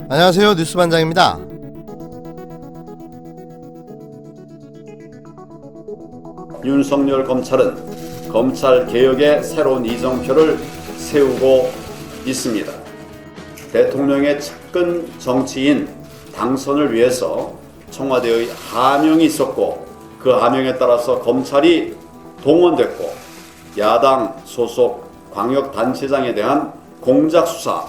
안녕하세요. 뉴스반장입니다. 윤석열 검찰은 검찰개혁의 새로운 이정표를 세우고 있습니다. 대통령의 측근 정치인 당선을 위해서 청와대의 하명이 있었고, 그 하명에 따라서 검찰이 동원됐고, 야당 소속 광역단체장에 대한 공작수사,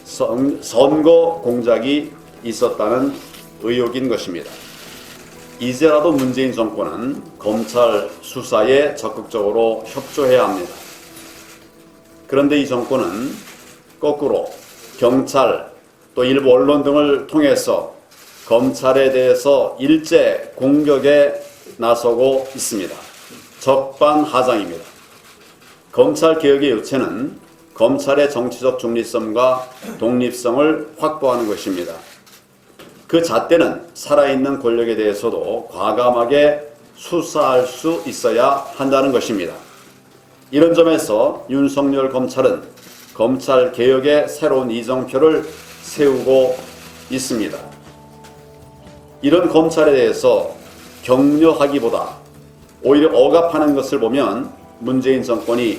선거 공작이 있었다는 의혹인 것입니다. 이제라도 문재인 정권은 검찰 수사에 적극적으로 협조해야 합니다. 그런데 이 정권은 거꾸로 경찰 또 일부 언론 등을 통해서 검찰에 대해서 일제 공격에 나서고 있습니다. 적반하장입니다. 검찰개혁의 요체는 검찰의 정치적 중립성과 독립성을 확보하는 것입니다. 그 잣대는 살아있는 권력에 대해서도 과감하게 수사할 수 있어야 한다는 것입니다. 이런 점에서 윤석열 검찰은 검찰개혁의 새로운 이정표를 세우고 있습니다. 이런 검찰에 대해서 격려하기보다 오히려 억압하는 것을 보면 문재인 정권이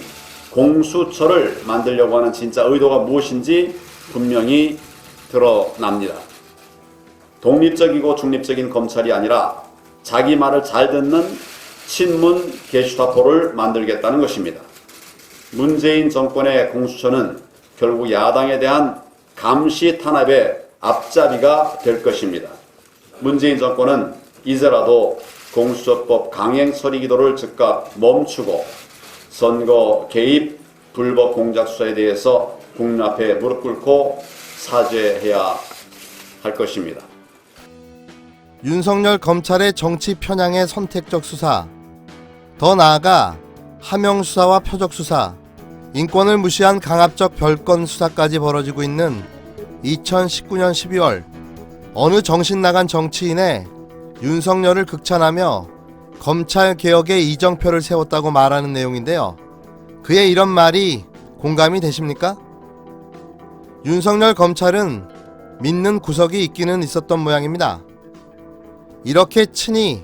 공수처를 만들려고 하는 진짜 의도가 무엇인지 분명히 드러납니다. 독립적이고 중립적인 검찰이 아니라 자기 말을 잘 듣는 친문 게슈타포를 만들겠다는 것입니다. 문재인 정권의 공수처는 결국 야당에 대한 감시 탄압의 앞잡이가 될 것입니다. 문재인 정권은 이제라도 공수처법 강행 처리 기도를 즉각 멈추고 선거 개입, 불법 공작 수사에 대해서 국민 앞에 무릎 꿇고 사죄해야 할 것입니다. 윤석열 검찰의 정치 편향의 선택적 수사, 더 나아가 하명 수사와 표적 수사, 인권을 무시한 강압적 별건 수사까지 벌어지고 있는 2019년 12월 어느 정신 나간 정치인의 윤석열을 극찬하며 검찰개혁의 이정표를 세웠다고 말하는 내용인데요. 그의 이런 말이 공감이 되십니까? 윤석열 검찰은 믿는 구석이 있기는 있었던 모양입니다. 이렇게 친히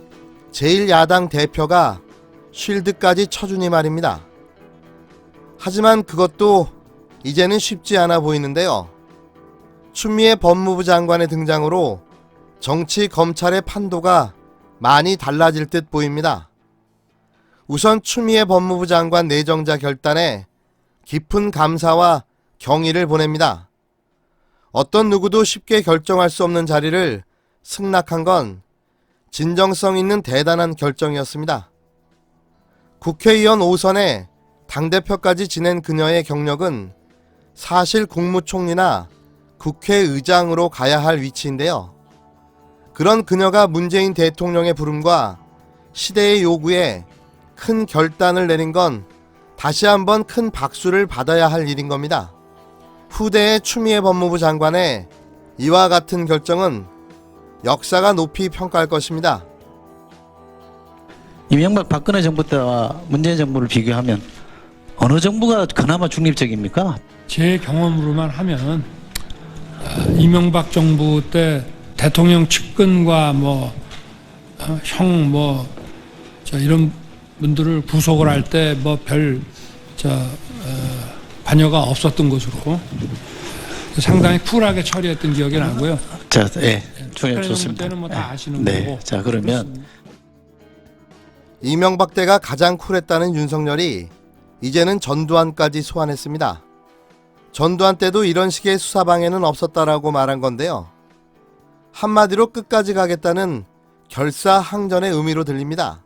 제1야당 대표가 쉴드까지 쳐주니 말입니다. 하지만 그것도 이제는 쉽지 않아 보이는데요. 추미애 법무부 장관의 등장으로 정치 검찰의 판도가 많이 달라질 듯 보입니다. 우선 추미애 법무부 장관 내정자 결단에 깊은 감사와 경의를 보냅니다. 어떤 누구도 쉽게 결정할 수 없는 자리를 승낙한 건 진정성 있는 대단한 결정이었습니다. 국회의원 5선에 당대표까지 지낸 그녀의 경력은 사실 국무총리나 국회의장으로 가야 할 위치인데요. 그런 그녀가 문재인 대통령의 부름과 시대의 요구에 큰 결단을 내린 건 다시 한번 큰 박수를 받아야 할 일인 겁니다. 후대의 추미애 법무부 장관의 이와 같은 결정은 역사가 높이 평가할 것입니다. 이명박 박근혜 정부 때와 문재인 정부를 비교하면 어느 정부가 그나마 중립적입니까? 제 경험으로만 하면 이명박 정부 때 대통령 측근과 이런 분들을 구속을 할 때 별 반여가 없었던 것으로 상당히 쿨하게 처리했던 기억이 나고요. 자, 좋습니다. 때는 다 아시는 네, 거고. 자 그러면 이명박 때가 가장 쿨했다는 윤석열이 이제는 전두환까지 소환했습니다. 전두환 때도 이런 식의 수사 방해는 없었다라고 말한 건데요. 한마디로 끝까지 가겠다는 결사항전의 의미로 들립니다.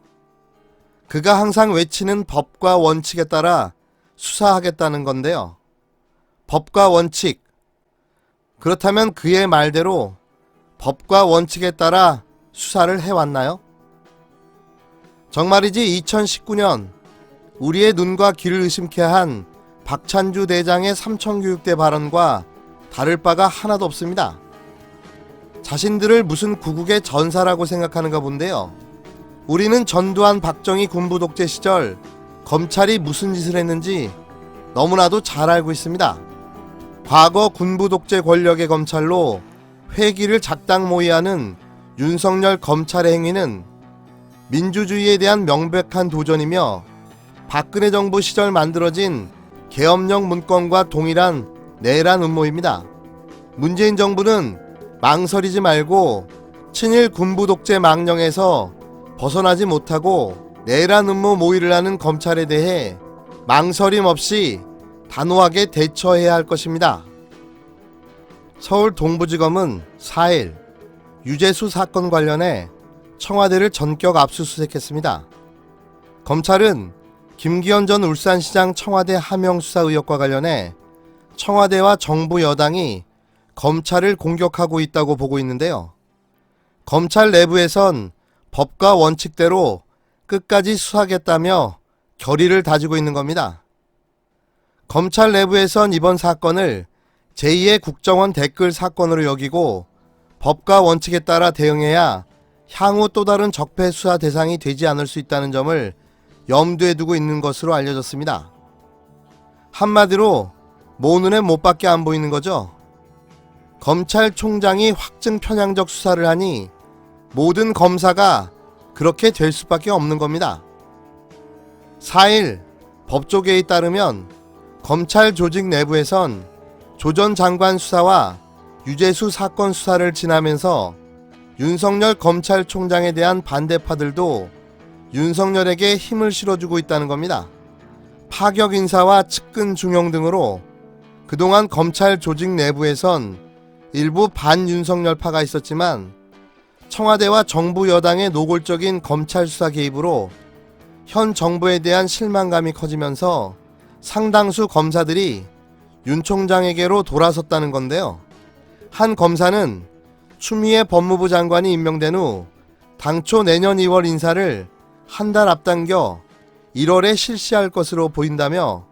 그가 항상 외치는 법과 원칙에 따라 수사하겠다는 건데요. 법과 원칙. 그렇다면 그의 말대로 법과 원칙에 따라 수사를 해왔나요? 정말이지 2019년 우리의 눈과 귀를 의심케 한 박찬주 대장의 삼천교육대 발언과 다를 바가 하나도 없습니다. 자신들을 무슨 구국의 전사라고 생각하는가 본데요. 우리는 전두환 박정희 군부 독재 시절 검찰이 무슨 짓을 했는지 너무나도 잘 알고 있습니다. 과거 군부 독재 권력의 검찰로 회기를 작당 모의하는 윤석열 검찰의 행위는 민주주의에 대한 명백한 도전이며 박근혜 정부 시절 만들어진 계엄령 문건과 동일한 내란 음모입니다. 문재인 정부는 망설이지 말고 친일 군부 독재 망령에서 벗어나지 못하고 내란 음모 모의를 하는 검찰에 대해 망설임 없이 단호하게 대처해야 할 것입니다. 서울 동부지검은 4일 유재수 사건 관련해 청와대를 전격 압수수색했습니다. 검찰은 김기현 전 울산시장 청와대 하명 수사 의혹과 관련해 청와대와 정부 여당이 검찰을 공격하고 있다고 보고 있는데요. 검찰 내부에선 법과 원칙대로 끝까지 수사하겠다며 결의를 다지고 있는 겁니다. 검찰 내부에선 이번 사건을 제2의 국정원 댓글 사건으로 여기고 법과 원칙에 따라 대응해야 향후 또 다른 적폐 수사 대상이 되지 않을 수 있다는 점을 염두에 두고 있는 것으로 알려졌습니다. 한마디로 모 눈에 못밖에 안 보이는 거죠. 검찰총장이 확증 편향적 수사를 하니 모든 검사가 그렇게 될 수밖에 없는 겁니다. 4일 법조계에 따르면 검찰 조직 내부에선 조 전 장관 수사와 유재수 사건 수사를 지나면서 윤석열 검찰총장에 대한 반대파들도 윤석열에게 힘을 실어주고 있다는 겁니다. 파격 인사와 측근 중용 등으로 그동안 검찰 조직 내부에선 일부 반윤석열파가 있었지만 청와대와 정부 여당의 노골적인 검찰 수사 개입으로 현 정부에 대한 실망감이 커지면서 상당수 검사들이 윤 총장에게로 돌아섰다는 건데요. 한 검사는 추미애 법무부 장관이 임명된 후 당초 내년 2월 인사를 한 달 앞당겨 1월에 실시할 것으로 보인다며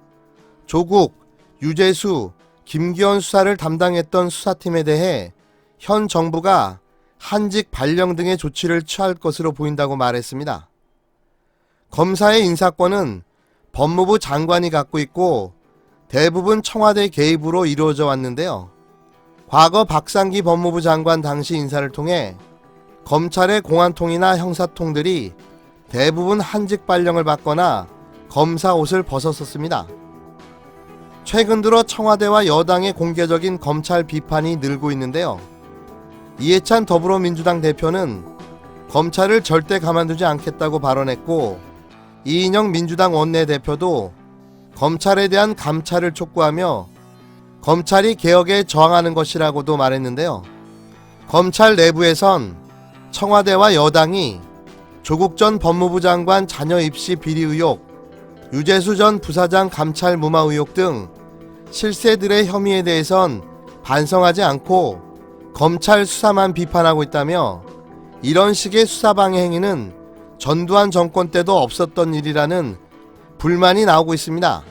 조국, 유재수, 김기현 수사를 담당했던 수사팀에 대해 현 정부가 한직 발령 등의 조치를 취할 것으로 보인다고 말했습니다. 검사의 인사권은 법무부 장관이 갖고 있고 대부분 청와대 개입으로 이루어져 왔는데요. 과거 박상기 법무부 장관 당시 인사를 통해 검찰의 공안통이나 형사통들이 대부분 한직 발령을 받거나 검사 옷을 벗었었습니다. 최근 들어 청와대와 여당의 공개적인 검찰 비판이 늘고 있는데요. 이해찬 더불어민주당 대표는 검찰을 절대 가만두지 않겠다고 발언했고, 이인영 민주당 원내대표도 검찰에 대한 감찰을 촉구하며 검찰이 개혁에 저항하는 것이라고도 말했는데요. 검찰 내부에선 청와대와 여당이 조국 전 법무부 장관 자녀 입시 비리 의혹, 유재수 전 부사장 감찰 무마 의혹 등 실세들의 혐의에 대해선 반성하지 않고 검찰 수사만 비판하고 있다며 이런 식의 수사방해 행위는 전두환 정권 때도 없었던 일이라는 불만이 나오고 있습니다.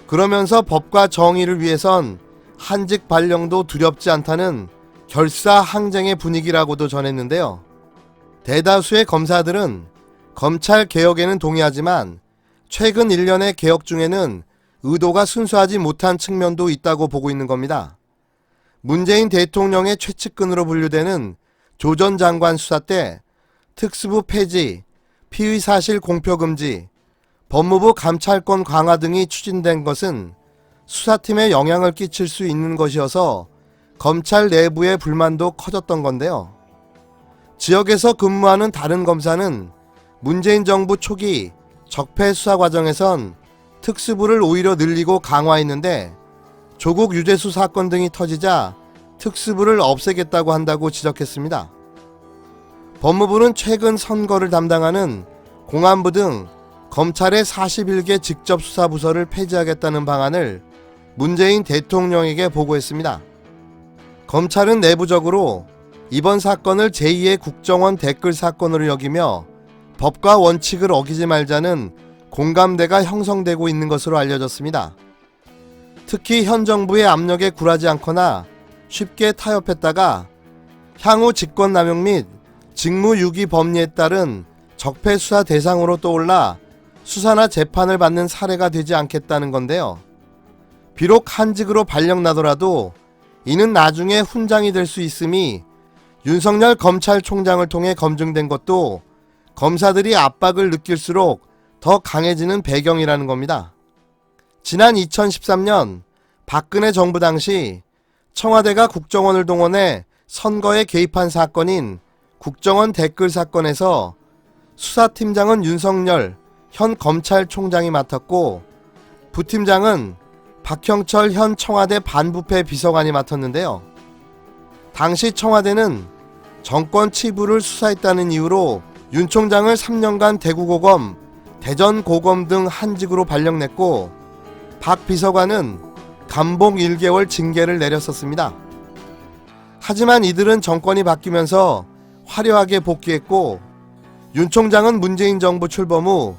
그러면서 법과 정의를 위해선 한직 발령도 두렵지 않다는 결사항쟁의 분위기라고도 전했는데요. 대다수의 검사들은 검찰 개혁에는 동의하지만 최근 1년의 개혁 중에는 의도가 순수하지 못한 측면도 있다고 보고 있는 겁니다. 문재인 대통령의 최측근으로 분류되는 조 전 장관 수사 때 특수부 폐지, 피의사실 공표금지, 법무부 감찰권 강화 등이 추진된 것은 수사팀에 영향을 끼칠 수 있는 것이어서 검찰 내부의 불만도 커졌던 건데요. 지역에서 근무하는 다른 검사는 문재인 정부 초기 적폐 수사 과정에선 특수부를 오히려 늘리고 강화했는데 조국 유재수 사건 등이 터지자 특수부를 없애겠다고 한다고 지적했습니다. 법무부는 최근 선거를 담당하는 공안부 등 검찰의 41개 직접 수사 부서를 폐지하겠다는 방안을 문재인 대통령에게 보고했습니다. 검찰은 내부적으로 이번 사건을 제2의 국정원 댓글 사건으로 여기며 법과 원칙을 어기지 말자는 공감대가 형성되고 있는 것으로 알려졌습니다. 특히 현 정부의 압력에 굴하지 않거나 쉽게 타협했다가 향후 직권남용 및 직무유기 법리에 따른 적폐 수사 대상으로 떠올라 수사나 재판을 받는 사례가 되지 않겠다는 건데요. 비록 한직으로 발령 나더라도 이는 나중에 훈장이 될 수 있음이 윤석열 검찰총장을 통해 검증된 것도 검사들이 압박을 느낄수록 더 강해지는 배경이라는 겁니다. 지난 2013년 박근혜 정부 당시 청와대가 국정원을 동원해 선거에 개입한 사건인 국정원 댓글 사건에서 수사팀장은 윤석열 현 검찰총장이 맡았고 부팀장은 박형철 현 청와대 반부패 비서관이 맡았는데요. 당시 청와대는 정권 치부를 수사했다는 이유로 윤 총장을 3년간 대구고검, 대전고검 등 한직으로 발령냈고 박 비서관은 감봉 1개월 징계를 내렸었습니다. 하지만 이들은 정권이 바뀌면서 화려하게 복귀했고 윤 총장은 문재인 정부 출범 후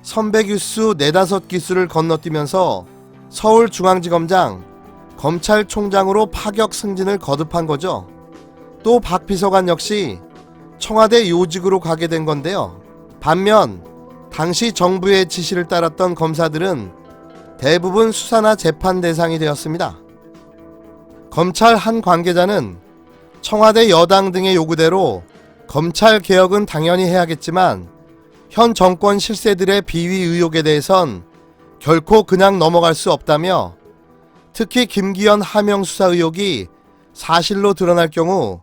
선배 규수 4-5기수를 건너뛰면서 서울중앙지검장, 검찰총장으로 파격 승진을 거듭한 거죠. 또 박 비서관 역시 청와대 요직으로 가게 된 건데요. 반면 당시 정부의 지시를 따랐던 검사들은 대부분 수사나 재판 대상이 되었습니다. 검찰 한 관계자는 청와대 여당 등의 요구대로 검찰 개혁은 당연히 해야겠지만 현 정권 실세들의 비위 의혹에 대해선 결코 그냥 넘어갈 수 없다며 특히 김기현 하명 수사 의혹이 사실로 드러날 경우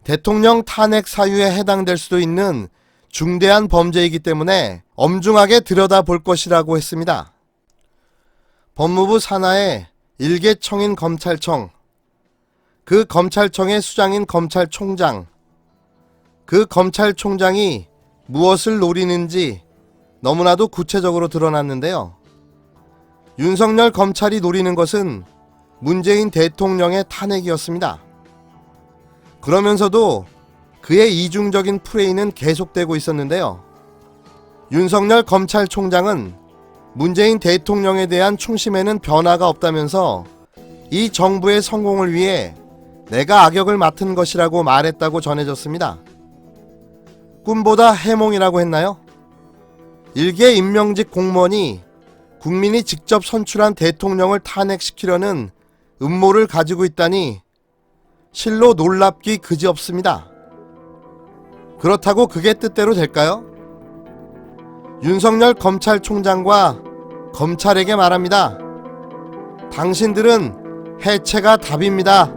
대통령 탄핵 사유에 해당될 수도 있는 중대한 범죄이기 때문에 엄중하게 들여다볼 것이라고 했습니다. 법무부 산하의 일개청인 검찰청, 그 검찰청의 수장인 검찰총장, 그 검찰총장이 무엇을 노리는지 너무나도 구체적으로 드러났는데요. 윤석열 검찰이 노리는 것은 문재인 대통령의 탄핵이었습니다. 그러면서도 그의 이중적인 플레이는 계속되고 있었는데요. 윤석열 검찰총장은 문재인 대통령에 대한 충심에는 변화가 없다면서 이 정부의 성공을 위해 내가 악역을 맡은 것이라고 말했다고 전해졌습니다. 꿈보다 해몽이라고 했나요? 일개 임명직 공무원이 국민이 직접 선출한 대통령을 탄핵시키려는 음모를 가지고 있다니 실로 놀랍기 그지없습니다. 그렇다고 그게 뜻대로 될까요? 윤석열 검찰총장과 검찰에게 말합니다. 당신들은 해체가 답입니다.